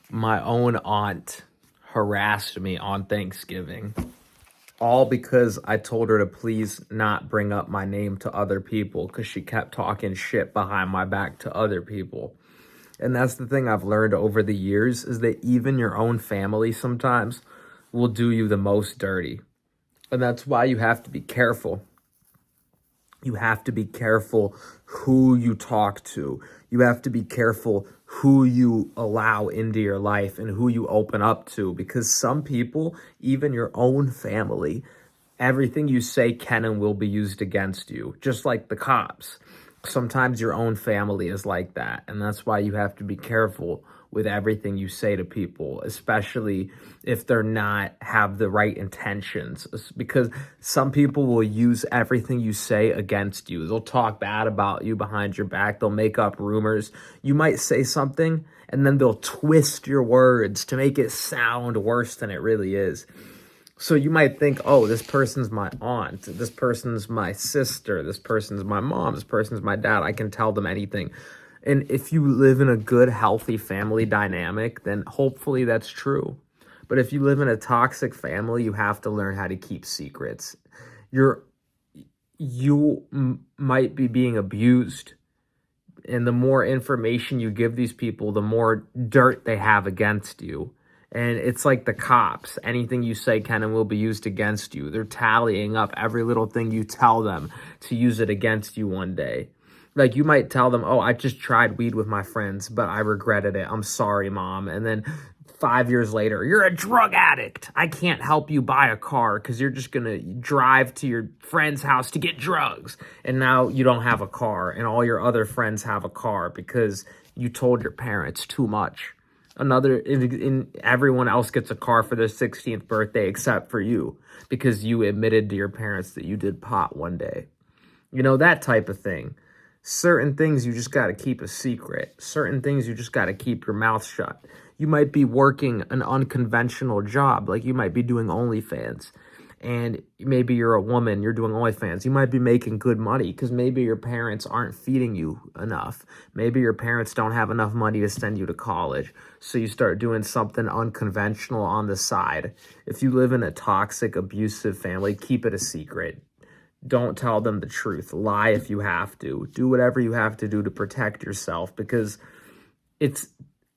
My own aunt harassed me on Thanksgiving, all because I told her to please not bring up my name to other people because she kept talking shit behind my back to other people. And that's the thing I've learned over the years is that even your own family sometimes will do you the most dirty. And that's why you have to be careful. You have to be careful who you talk to. You have to be careful who you allow into your life and who you open up to, because some people, even your own family, everything you say can and will be used against you, just like the cops. Sometimes your own family is like that, and that's why you have to be careful with everything you say to people, especially if they're not have the right intentions, because some people will use everything you say against you. They'll talk bad about you behind your back. They'll make up rumors. You might say something and then they'll twist your words to make it sound worse than it really is. So you might think, oh, this person's my aunt, this person's my sister, this person's my mom, this person's my dad. I can tell them anything. And if you live in a good, healthy family dynamic, then hopefully that's true. But if you live in a toxic family, you have to learn how to keep secrets. Might be being abused. And the more information you give these people, the more dirt they have against you. And it's like the cops. Anything you say can and will be used against you. They're tallying up every little thing you tell them to use it against you one day. Like you might tell them, oh, I just tried weed with my friends, but I regretted it. I'm sorry, Mom. And then 5 years later, you're a drug addict. I can't help you buy a car because you're just going to drive to your friend's house to get drugs. And now you don't have a car and all your other friends have a car because you told your parents too much. Everyone else gets a car for their 16th birthday except for you because you admitted to your parents that you did pot one day. You know, that type of thing. Certain things you just got to keep a secret. Certain things you just got to keep your mouth shut. You might be working an unconventional job, like you might be doing OnlyFans. And maybe you're a woman, you're doing OnlyFans. You might be making good money because maybe your parents aren't feeding you enough. Maybe your parents don't have enough money to send you to college. So you start doing something unconventional on the side. If you live in a toxic, abusive family, keep it a secret. Don't tell them the truth. Lie if you have to. Do whatever you have to do to protect yourself, because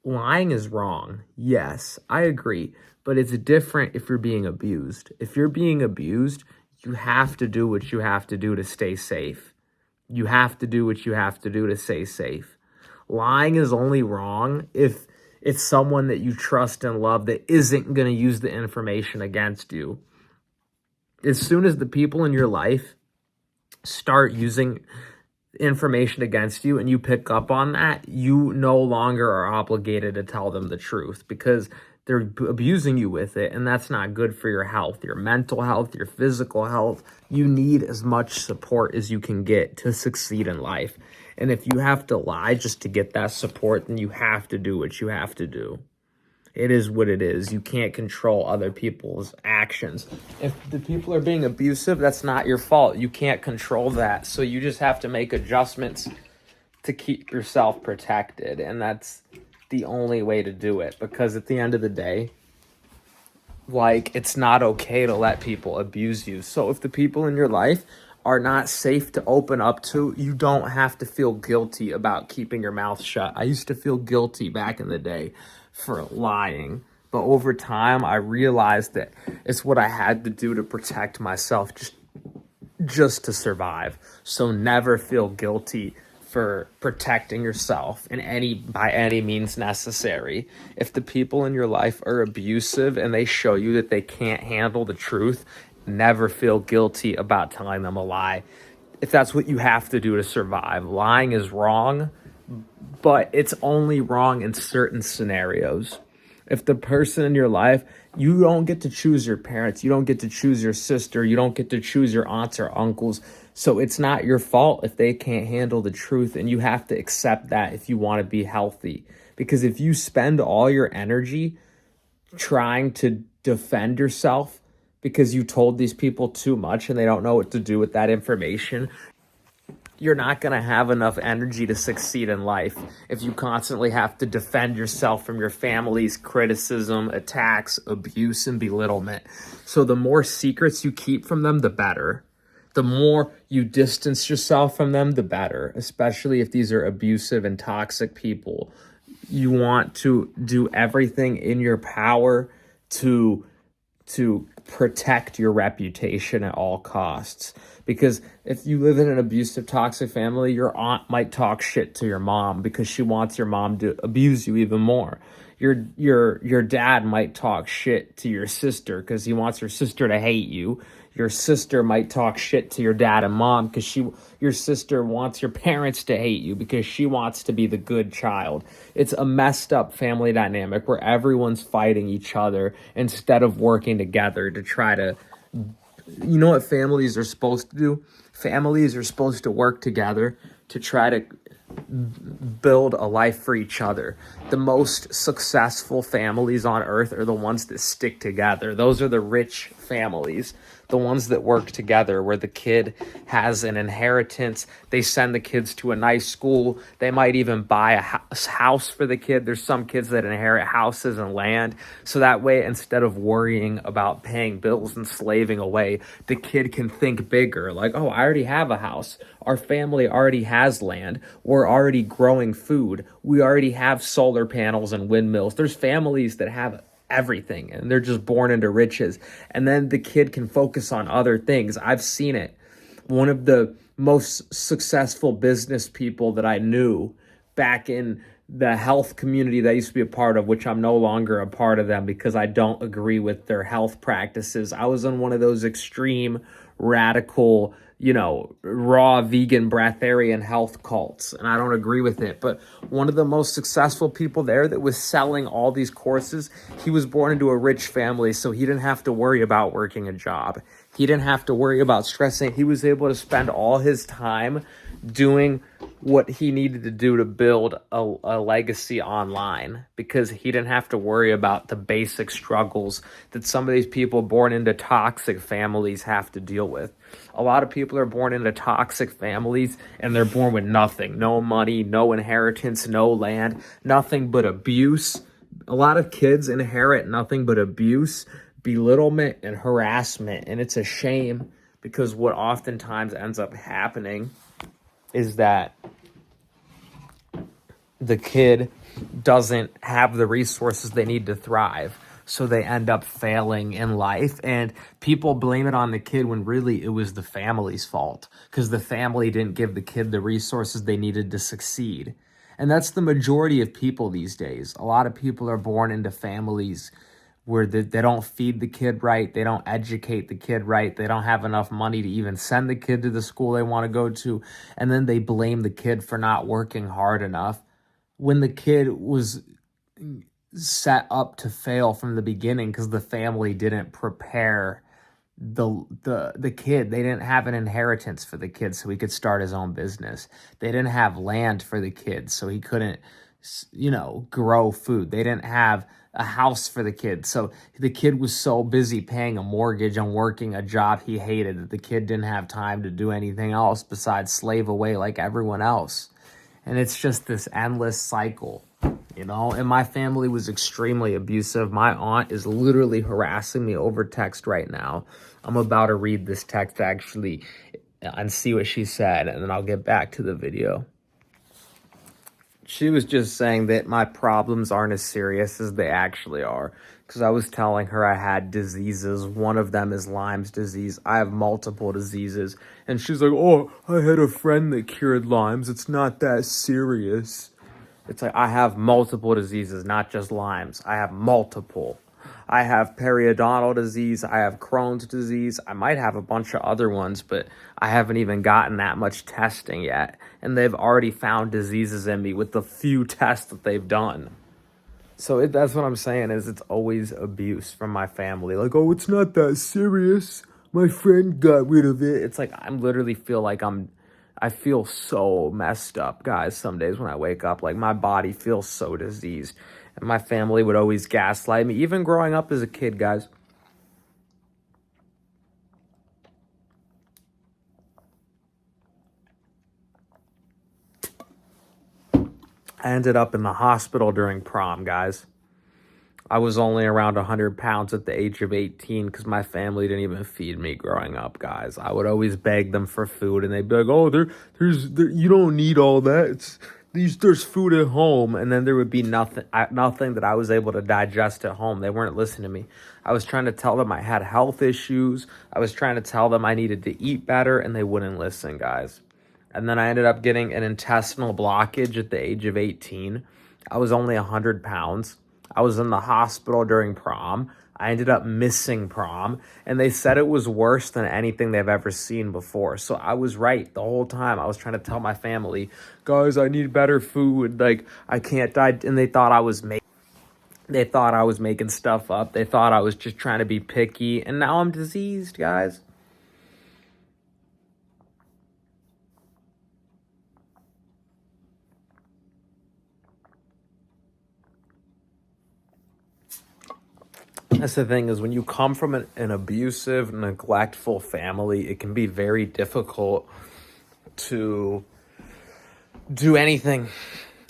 lying is wrong. Yes, I agree. But it's different if you're being abused. If you're being abused, you have to do what you have to do to stay safe. You have to do what you have to do to stay safe. Lying is only wrong if it's someone that you trust and love that isn't going to use the information against you. As soon as the people in your life start using information against you and you pick up on that, you no longer are obligated to tell them the truth because they're abusing you with it, and that's not good for your health, your mental health, your physical health. You need as much support as you can get to succeed in life. And if you have to lie just to get that support, then you have to do what you have to do. It is what it is. You can't control other people's actions. If the people are being abusive, that's not your fault. You can't control that. So you just have to make adjustments to keep yourself protected. And that's the only way to do it. Because at the end of the day, like, it's not okay to let people abuse you. So if the people in your life are not safe to open up to, you don't have to feel guilty about keeping your mouth shut. I used to feel guilty back in the day for lying, but over time I realized that it's what I had to do to protect myself, just to survive. So never feel guilty for protecting yourself by any means necessary. If the people in your life are abusive and they show you that they can't handle the truth, never feel guilty about telling them a lie. If that's what you have to do to survive. Lying is wrong, but it's only wrong in certain scenarios. If the person in your life, you don't get to choose your parents, you don't get to choose your sister, you don't get to choose your aunts or uncles. So it's not your fault if they can't handle the truth, and you have to accept that if you want to be healthy. Because if you spend all your energy trying to defend yourself because you told these people too much and they don't know what to do with that information, you're not going to have enough energy to succeed in life if you constantly have to defend yourself from your family's criticism, attacks, abuse, and belittlement. So the more secrets you keep from them, the better. The more you distance yourself from them, the better, especially if these are abusive and toxic people. You want to do everything in your power to protect your reputation at all costs. Because if you live in an abusive, toxic family, your aunt might talk shit to your mom because she wants your mom to abuse you even more. Your dad might talk shit to your sister because he wants your sister to hate you. Your sister might talk shit to your dad and mom because your sister wants your parents to hate you because she wants to be the good child. It's a messed up family dynamic where everyone's fighting each other instead of working together to try to... You know what families are supposed to do? Families are supposed to work together to try to build a life for each other. The most successful families on earth are the ones that stick together. Those are the rich families, the ones that work together, where the kid has an inheritance. They send the kids to a nice school. They might even buy a house for the kid. There's some kids that inherit houses and land. So that way, instead of worrying about paying bills and slaving away, the kid can think bigger. Like, oh, I already have a house. Our family already has land. We're already growing food. We already have solar panels and windmills. There's families that have everything and they're just born into riches, and then the kid can focus on other things. I've seen it. One of the most successful business people that I knew back in the health community that I used to be a part of, which I'm no longer a part of them because I don't agree with their health practices. I was in one of those extreme radical, raw vegan breatharian health cults, and I don't agree with it. But one of the most successful people there that was selling all these courses, he was born into a rich family, so he didn't have to worry about working a job. He didn't have to worry about stressing. He was able to spend all his time doing what he needed to do to build a legacy online, because he didn't have to worry about the basic struggles that some of these people born into toxic families have to deal with. A lot of people are born into toxic families and they're born with nothing, no money, no inheritance, no land, nothing but abuse. A lot of kids inherit nothing but abuse, belittlement, and harassment. And it's a shame, because what oftentimes ends up happening is that the kid doesn't have the resources they need to thrive. So they end up failing in life, and people blame it on the kid when really it was the family's fault, because the family didn't give the kid the resources they needed to succeed. And that's the majority of people these days. A lot of people are born into families where they don't feed the kid right, they don't educate the kid right, they don't have enough money to even send the kid to the school they want to go to, and then they blame the kid for not working hard enough when the kid was set up to fail from the beginning because the family didn't prepare the kid. They didn't have an inheritance for the kid so he could start his own business. They didn't have land for the kid so he couldn't, grow food. They didn't have a house for the kid. So the kid was so busy paying a mortgage and working a job he hated that the kid didn't have time to do anything else besides slave away like everyone else. And it's just this endless cycle, and my family was extremely abusive. My aunt is literally harassing me over text right now. I'm about to read this text actually and see what she said, and then I'll get back to the video. She was just saying that my problems aren't as serious as they actually are, because I was telling her I had diseases. One of them is Lyme's disease. I have multiple diseases. And she's like, oh, I had a friend that cured Lyme's. It's not that serious. It's like, I have multiple diseases, not just Lyme's. I have multiple. I have periodontal disease. I have Crohn's disease. I might have a bunch of other ones, but I haven't even gotten that much testing yet. And they've already found diseases in me with the few tests that they've done. So that's what I'm saying, is it's always abuse from my family. Like, oh, it's not that serious. My friend got rid of it. It's like, I literally feel like I feel so messed up, guys, some days when I wake up. Like, my body feels so diseased. And my family would always gaslight me, even growing up as a kid, guys. I ended up in the hospital during prom, guys. I was only around 100 pounds at the age of 18 because my family didn't even feed me growing up, guys. I would always beg them for food, and they'd be like, "Oh, you don't need all that. There's food at home," and then there would be nothing that I was able to digest at home. They weren't listening to me. I was trying to tell them I had health issues. I was trying to tell them I needed to eat better, and they wouldn't listen, guys. And then I ended up getting an intestinal blockage at the age of 18. I was only 100 pounds. I was in the hospital during prom. I ended up missing prom, and they said it was worse than anything they've ever seen before. So I was right the whole time. I was trying to tell my family, guys, I need better food. Like, I can't die. And they thought I was making stuff up. They thought I was just trying to be picky, and now I'm diseased, guys. That's the thing, is when you come from an abusive, neglectful family, it can be very difficult to do anything.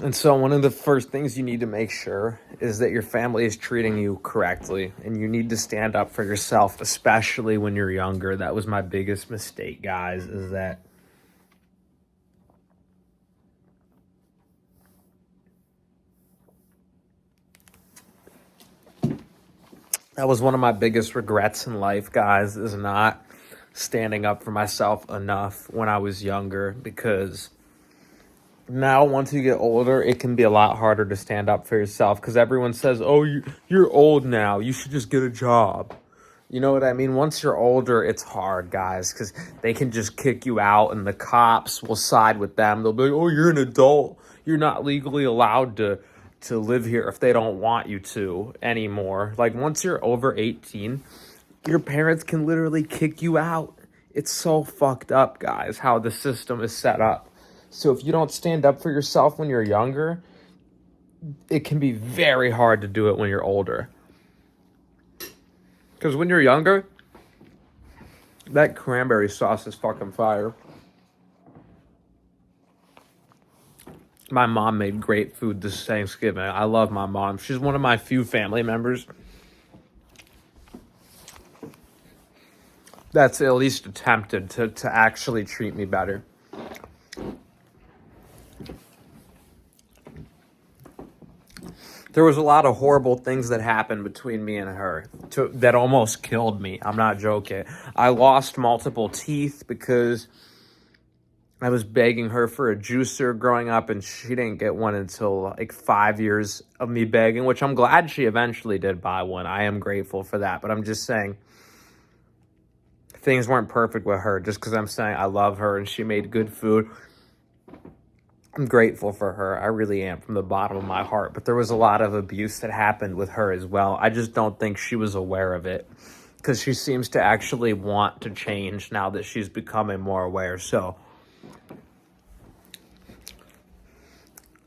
And so one of the first things you need to make sure is that your family is treating you correctly, and you need to stand up for yourself, especially when you're younger. That was my biggest mistake, guys, is that was one of my biggest regrets in life, guys, is not standing up for myself enough when I was younger, because now once you get older, it can be a lot harder to stand up for yourself because everyone says, "Oh, you're old now. You should just get a job." You know what I mean? Once you're older, it's hard, guys, because they can just kick you out, and the cops will side with them. They'll be like, "Oh, you're an adult. You're not legally allowed to live here if they don't want you to anymore." Like, once you're over 18, your parents can literally kick you out. It's so fucked up, guys, how the system is set up. So if you don't stand up for yourself when you're younger, it can be very hard to do it when you're older. Because when you're younger, that cranberry sauce is fucking fire. My mom made great food this Thanksgiving. I love my mom. She's one of my few family members that's at least attempted to actually treat me better. There was a lot of horrible things that happened between me and her that almost killed me. I'm not joking. I lost multiple teeth because I was begging her for a juicer growing up, and she didn't get one until like 5 years of me begging, which I'm glad she eventually did buy one. I am grateful for that. But I'm just saying, things weren't perfect with her. Just because I'm saying I love her and she made good food, I'm grateful for her. I really am, from the bottom of my heart. But there was a lot of abuse that happened with her as well. I just don't think she was aware of it, because she seems to actually want to change now that she's becoming more aware. So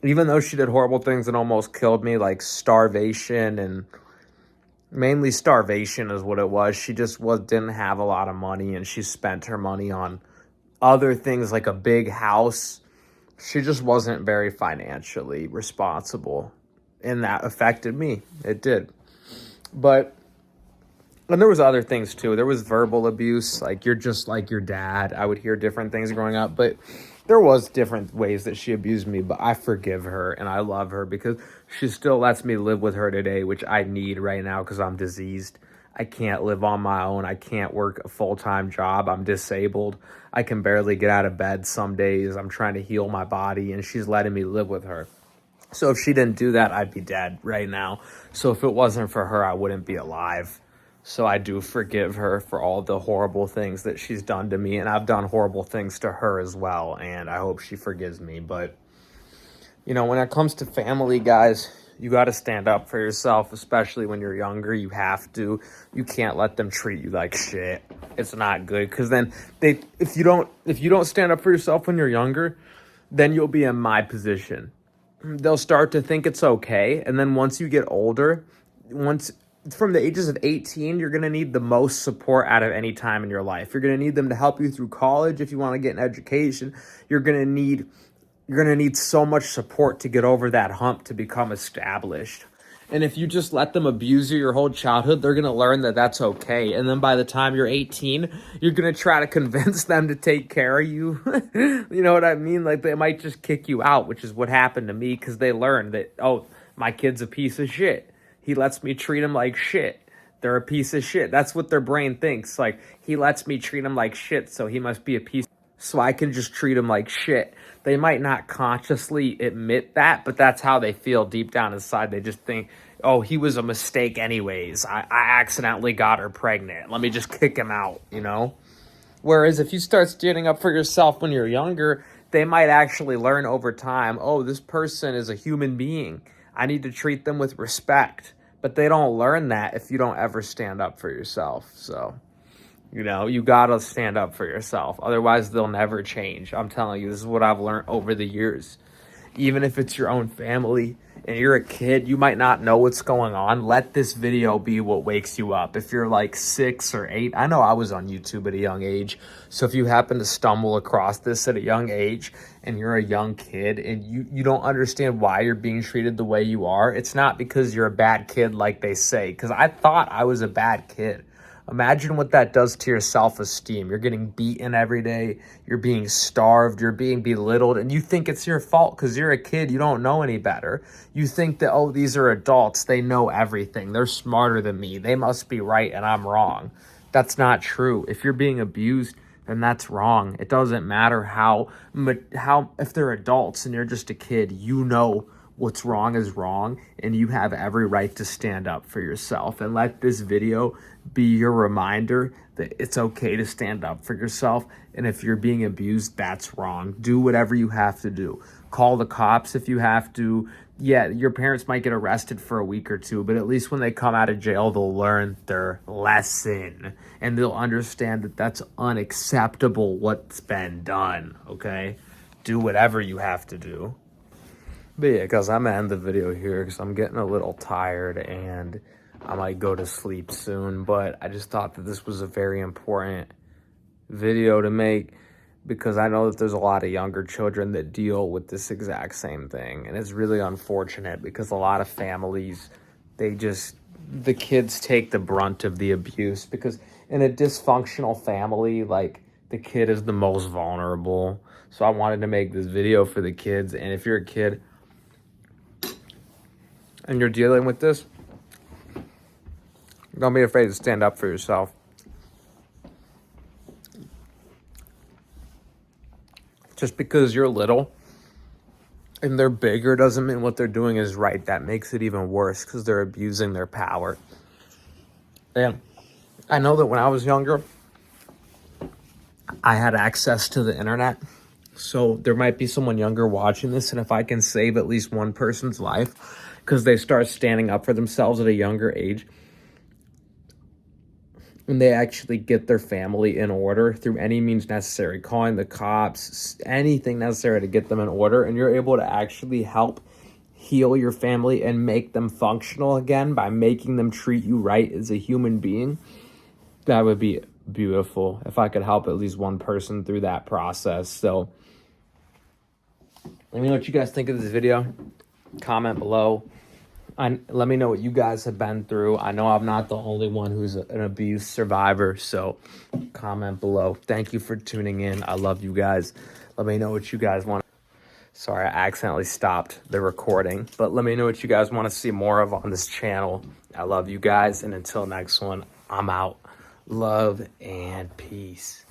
even though she did horrible things that almost killed me, like starvation, and mainly starvation is what it was. She just didn't have a lot of money, and she spent her money on other things like a big house. She just wasn't very financially responsible, and that affected me. It did. But, and there was other things too. There was verbal abuse, like, "You're just like your dad." I would hear different things growing up, but there was different ways that she abused me. But I forgive her and I love her because she still lets me live with her today, which I need right now because I'm diseased. I can't live on my own. I can't work a full-time job. I'm disabled. I can barely get out of bed some days. I'm trying to heal my body, and she's letting me live with her. So if she didn't do that, I'd be dead right now. So if it wasn't for her, I wouldn't be alive. So I do forgive her for all the horrible things that she's done to me, and I've done horrible things to her as well, and I hope she forgives me. But, you know, when it comes to family, guys, you got to stand up for yourself, especially when you're younger. You have to. You can't let them treat you like shit. It's not good, because then if you don't stand up for yourself when you're younger, then you'll be in my position. They'll start to think it's okay, and then once you get older, from the ages of 18, you're going to need the most support out of any time in your life. You're going to need them to help you through college if you want to get an education. You're going to need You're going to need so much support to get over that hump to become established. And if you just let them abuse you your whole childhood, they're going to learn that that's okay. And then by the time you're 18, you're going to try to convince them to take care of you. You know what I mean? Like, they might just kick you out, which is what happened to me, because they learned that, oh, my kid's a piece of shit. He lets me treat him like shit. They're a piece of shit. That's what their brain thinks. Like, he lets me treat him like shit, so he must be a piece, so I can just treat him like shit. They might not consciously admit that, but that's how they feel deep down inside. They just think, oh, he was a mistake anyways. I accidentally got her pregnant. Let me just kick him out, you know? Whereas if you start standing up for yourself when you're younger, they might actually learn over time, oh, this person is a human being. I need to treat them with respect. But they don't learn that if you don't ever stand up for yourself. So, you know, you gotta stand up for yourself. Otherwise, they'll never change. I'm telling you, this is what I've learned over the years. Even if it's your own family and you're a kid, you might not know what's going on. Let this video be what wakes you up. If you're like 6 or 8, I know I was on YouTube at a young age. So if you happen to stumble across this at a young age and you're a young kid and you don't understand why you're being treated the way you are, it's not because you're a bad kid like they say. Because I thought I was a bad kid. Imagine what that does to your self-esteem. You're getting beaten every day. You're being starved. You're being belittled. And you think it's your fault because you're a kid. You don't know any better. You think that, oh, these are adults. They know everything. They're smarter than me. They must be right and I'm wrong. That's not true. If you're being abused, then that's wrong. It doesn't matter how if they're adults and you're just a kid, you know what's wrong is wrong, and you have every right to stand up for yourself. And let this video be your reminder that it's okay to stand up for yourself. And if you're being abused, that's wrong. Do whatever you have to do. Call the cops if you have to. Yeah, your parents might get arrested for a week or two, but at least when they come out of jail, they'll learn their lesson and they'll understand that that's unacceptable what's been done, okay? Do whatever you have to do. But yeah, guys, I'm going to end the video here because I'm getting a little tired and I might go to sleep soon. But I just thought that this was a very important video to make because I know that there's a lot of younger children that deal with this exact same thing. And it's really unfortunate because a lot of families, the kids take the brunt of the abuse because in a dysfunctional family, like, the kid is the most vulnerable. So I wanted to make this video for the kids. And if you're a kid and you're dealing with this, don't be afraid to stand up for yourself. Just because you're little and they're bigger doesn't mean what they're doing is right. That makes it even worse because they're abusing their power. And I know that when I was younger, I had access to the internet. So there might be someone younger watching this, and if I can save at least one person's life because they start standing up for themselves at a younger age and they actually get their family in order through any means necessary, calling the cops, anything necessary to get them in order, and you're able to actually help heal your family and make them functional again by making them treat you right as a human being, that would be beautiful if I could help at least one person through that process. So let me know what you guys think of this video. Comment below. Let me know what you guys have been through. I know I'm not the only one who's an abuse survivor, so comment below. Thank you for tuning in. I love you guys. Let me know what you guys want. Sorry, I accidentally stopped the recording, but let me know what you guys want to see more of on this channel. I love you guys, and until next one, I'm out. Love and peace.